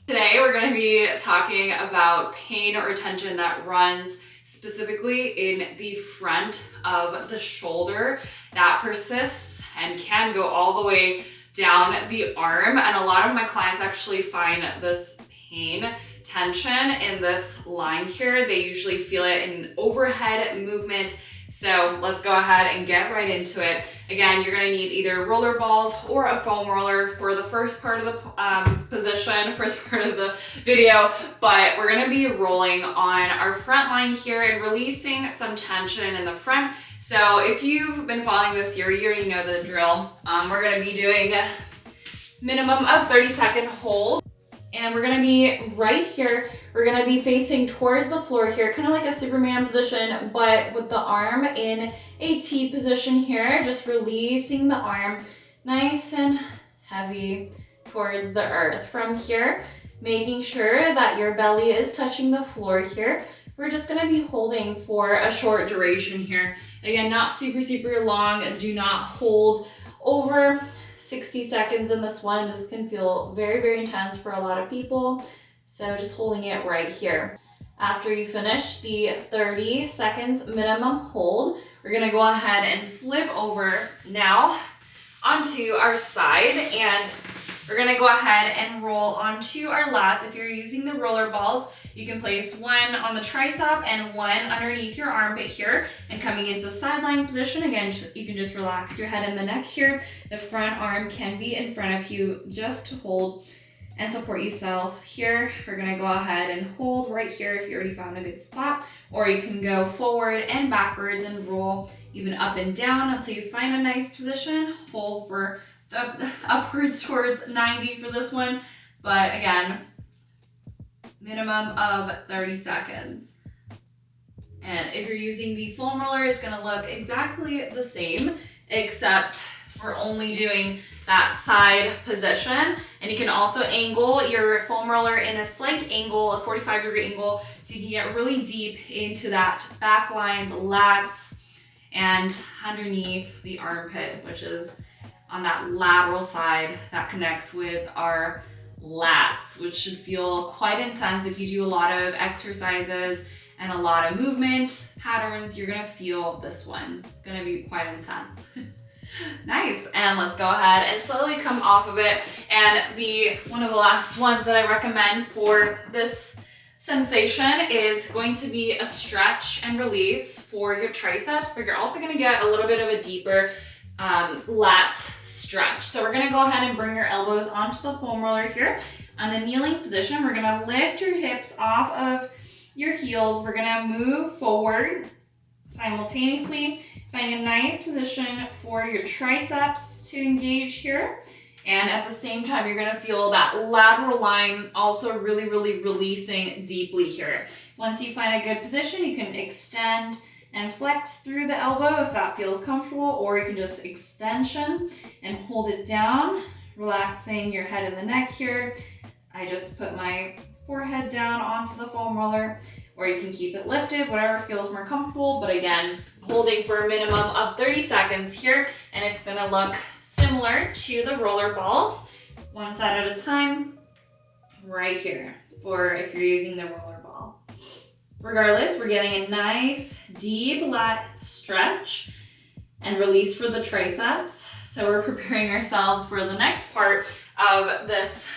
Today we're going to be talking about pain or tension that runs specifically in the front of the shoulder that persists and can go all the way down the arm. And a lot of my clients actually find this pain, tension in this line here. They usually feel it in overhead movement. So let's go ahead and get right into it. Again, you're gonna need either roller balls or a foam roller for the first part of the first part of the video, but we're gonna be rolling on our front line here and releasing some tension in the front. So if you've been following this year, you already know the drill. We're gonna be doing a minimum of 30-second hold. And we're gonna be right here. We're gonna be facing towards the floor here, kind of like a Superman position, but with the arm in a T position here, just releasing the arm nice and heavy towards the earth. From here, making sure that your belly is touching the floor here. We're just gonna be holding for a short duration here. Again, not super long. Do not hold over 60 seconds in this one. This can feel very intense for a lot of people. So just holding it right here. After you finish the 30 seconds minimum hold, we're gonna go ahead and flip over now onto our side, and we're gonna go ahead and roll onto our lats. If you're using the roller balls, you can place one on the tricep and one underneath your armpit here, and coming into sideline position. Again, you can just relax your head and the neck here. The front arm can be in front of you just to hold and support yourself. Here, we're gonna go ahead and hold right here if you already found a good spot, or you can go forward and backwards and roll even up and down until you find a nice position. Hold for upwards towards 90 for this one, but again, minimum of 30 seconds. And if you're using the foam roller, it's gonna look exactly the same, except we're only doing that side position. And you can also angle your foam roller in a slight angle, a 45-degree angle, so you can get really deep into that back line, the lats, and underneath the armpit, which is on that lateral side that connects with our lats, which should feel quite intense. If you do a lot of exercises and a lot of movement patterns, you're gonna feel this one. It's gonna be quite intense. Nice, and let's go ahead and slowly come off of it. And one of the last ones that I recommend for this sensation is going to be a stretch and release for your triceps, but you're also gonna get a little bit of a deeper lat stretch. So we're gonna go ahead and bring your elbows onto the foam roller here. On the kneeling position, we're gonna lift your hips off of your heels. We're gonna move forward simultaneously, find a nice position for your triceps to engage here. And at the same time, you're gonna feel that lateral line also really releasing deeply here. Once you find a good position, you can extend and flex through the elbow if that feels comfortable, or you can just extension and hold it down, relaxing your head and the neck here. I just put my forehead down onto the foam roller, or you can keep it lifted, whatever feels more comfortable. But again, holding for a minimum of 30 seconds here, and it's gonna look similar to the roller balls, one side at a time, right here, for if you're using the roller ball. Regardless, we're getting a nice deep lat stretch and release for the triceps. So we're preparing ourselves for the next part of this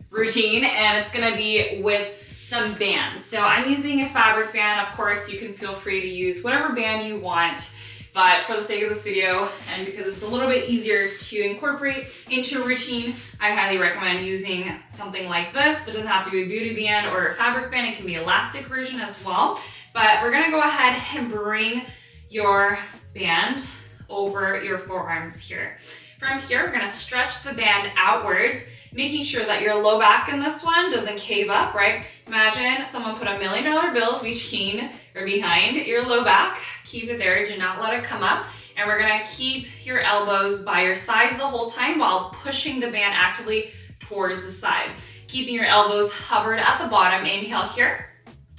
routine, and it's gonna be with some bands. So I'm using a fabric band. Of course, you can feel free to use whatever band you want, but for the sake of this video, and because it's a little bit easier to incorporate into a routine, I highly recommend using something like this. It doesn't have to be a beauty band or a fabric band. It can be an elastic version as well. But we're gonna go ahead and bring your band over your forearms here. From here, we're gonna stretch the band outwards, making sure that your low back in this one doesn't cave up, right? Imagine someone put $1 million bills between or behind your low back. Keep it there, do not let it come up. And we're gonna keep your elbows by your sides the whole time while pushing the band actively towards the side. Keeping your elbows hovered at the bottom, inhale here,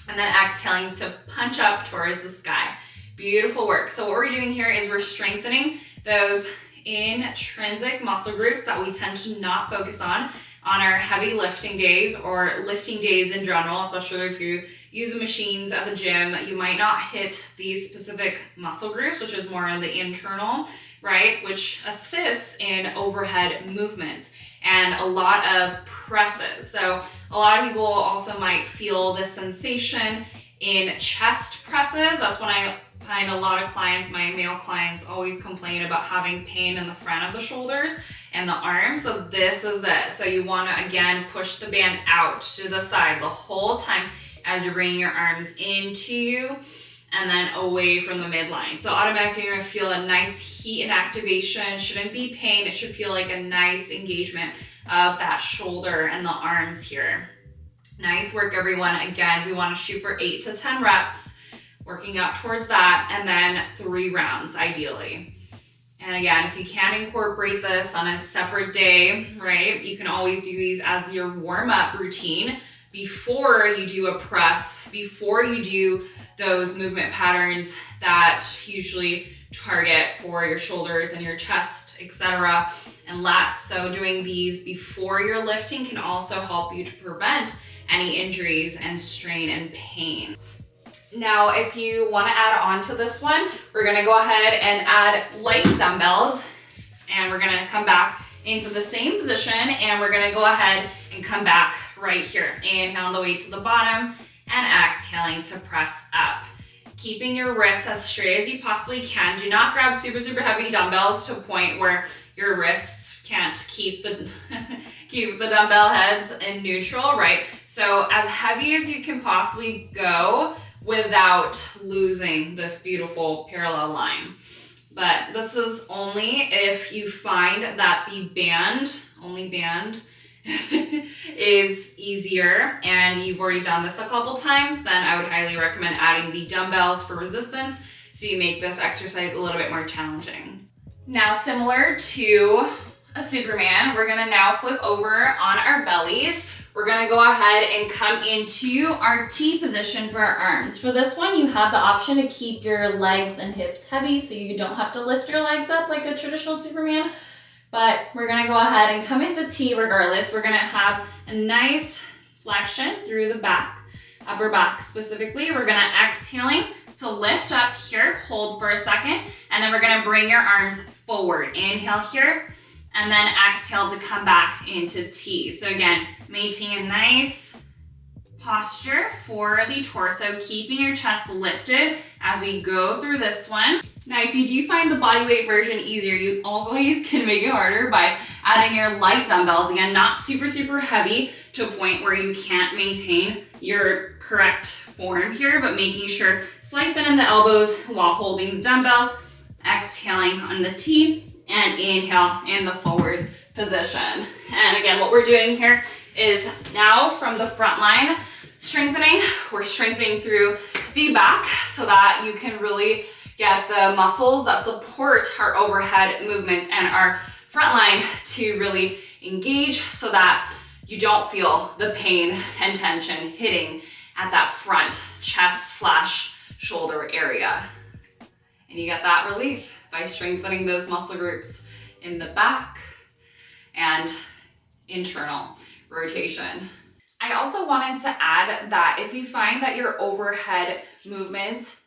and then exhaling to punch up towards the sky. Beautiful work. So what we're doing here is we're strengthening those intrinsic muscle groups that we tend to not focus on on our heavy lifting days or lifting days in general, especially if you use machines at the gym, you might not hit these specific muscle groups, which is more on the internal, right? Which assists in overhead movements and a lot of presses. So a lot of people also might feel this sensation in chest presses. That's when I find a lot of clients, my male clients, always complain about having pain in the front of the shoulders and the arms. So this is it. So you want to, again, push the band out to the side the whole time as you're bringing your arms into you and then away from the midline. So automatically you're going to feel a nice heat and activation. Shouldn't be pain. It should feel like a nice engagement of that shoulder and the arms here. Nice work, everyone. Again, we want to shoot for 8 to 10 reps, working up towards that, and then 3 rounds ideally. And again, if you can incorporate this on a separate day, right, you can always do these as your warm-up routine before you do a press, before you do those movement patterns that usually target for your shoulders and your chest, etc., and lats. So doing these before you're lifting can also help you to prevent any injuries and strain and pain. Now, if you want to add on to this one, we're going to go ahead and add light dumbbells, and we're going to come back into the same position, and we're going to go ahead and come back right here. Inhale on the way to the bottom and exhaling to press up. Keeping your wrists as straight as you possibly can. Do not grab super, super heavy dumbbells to a point where your wrists can't keep the keep the dumbbell heads in neutral, right? So as heavy as you can possibly go without losing this beautiful parallel line. But this is only if you find that the only band is easier and you've already done this a couple times, then I would highly recommend adding the dumbbells for resistance so you make this exercise a little bit more challenging. Now, similar to a Superman, we're gonna now flip over on our bellies. We're gonna go ahead and come into our T position for our arms. For this one, you have the option to keep your legs and hips heavy so you don't have to lift your legs up like a traditional Superman. But we're gonna go ahead and come into T regardless. We're gonna have a nice flexion through the back, upper back specifically. We're gonna exhaling to lift up here, hold for a second, and then we're gonna bring your arms forward. Inhale here, and then exhale to come back into T. So again, maintain a nice posture for the torso, keeping your chest lifted as we go through this one. Now, if you do find the bodyweight version easier, you always can make it harder by adding your light dumbbells. Again, not super, super heavy to a point where you can't maintain your correct form here, but making sure slight bend in the elbows while holding the dumbbells, exhaling on the T, and inhale in the forward position. And again, what we're doing here is now from the front line strengthening, we're strengthening through the back so that you can really get the muscles that support our overhead movements and our front line to really engage so that you don't feel the pain and tension hitting at that front chest / shoulder area. And you get that relief by strengthening those muscle groups in the back and internal rotation. I also wanted to add that if you find that your overhead movements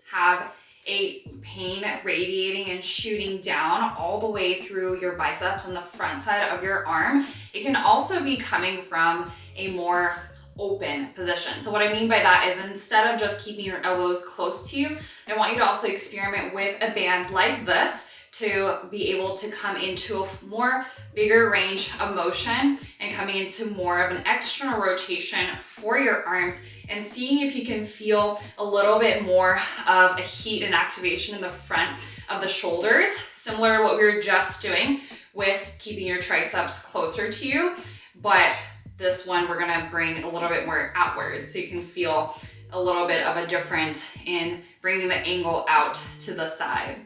have a pain radiating and shooting down all the way through your biceps and the front side of your arm, it can also be coming from a more open position. So what I mean by that is instead of just keeping your elbows close to you, I want you to also experiment with a band like this to be able to come into a more bigger range of motion and coming into more of an external rotation for your arms and seeing if you can feel a little bit more of a heat and activation in the front of the shoulders, similar to what we were just doing with keeping your triceps closer to you. But this one, we're gonna bring a little bit more outwards so you can feel a little bit of a difference in bringing the angle out to the side.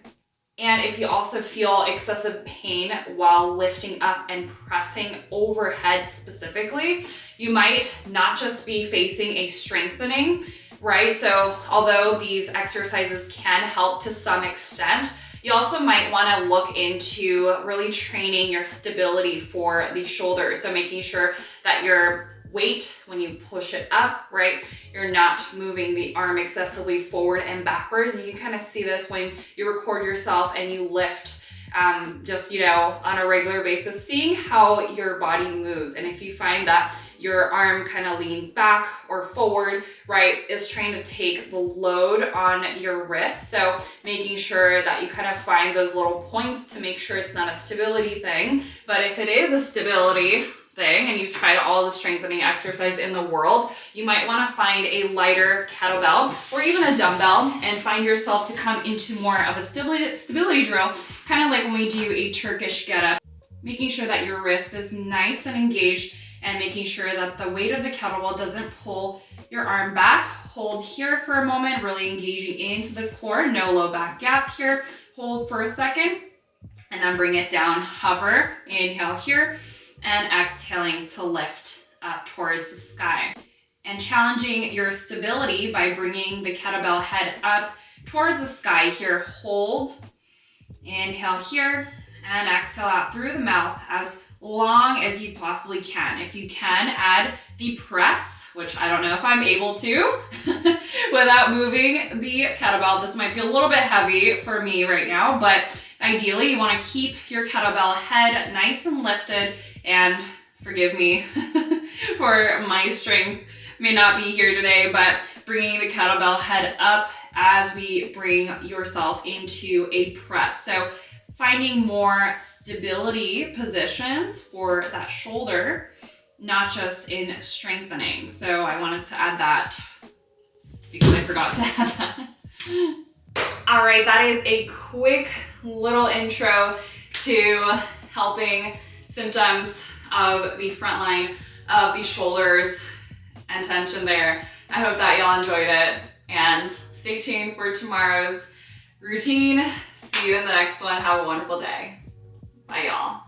And if you also feel excessive pain while lifting up and pressing overhead specifically, you might not just be facing a strengthening, right? So although these exercises can help to some extent, You also might want to look into really training your stability for the shoulders. So making sure that your weight, when you push it up, right, you're not moving the arm excessively forward and backwards. You can kind of see this when you record yourself and you lift just, you know, on a regular basis, seeing how your body moves. And if you find that your arm kind of leans back or forward, right, is trying to take the load on your wrist. So making sure that you kind of find those little points to make sure it's not a stability thing. But if it is a stability thing and you've tried all the strengthening exercise in the world, you might want to find a lighter kettlebell or even a dumbbell and find yourself to come into more of a stability drill, kind of like when we do a Turkish get-up, making sure that your wrist is nice and engaged and making sure that the weight of the kettlebell doesn't pull your arm back. Hold here for a moment, really engaging into the core, no low back gap here. Hold for a second and then bring it down, hover, inhale here, and exhaling to lift up towards the sky. And challenging your stability by bringing the kettlebell head up towards the sky here. Hold, inhale here, and exhale out through the mouth as long as you possibly can. If you can, add the press, which I don't know if I'm able to without moving the kettlebell. This might be a little bit heavy for me right now, but ideally you want to keep your kettlebell head nice and lifted. And forgive me for my strength may not be here today, but bringing the kettlebell head up as we bring yourself into a press. So finding more stability positions for that shoulder, not just in strengthening. So I wanted to add that because I forgot to add that. All right, that is a quick little intro to helping symptoms of the front line of the shoulders and tension there. I hope that y'all enjoyed it, and stay tuned for tomorrow's routine. See you in the next one. Have a wonderful day. Bye, y'all.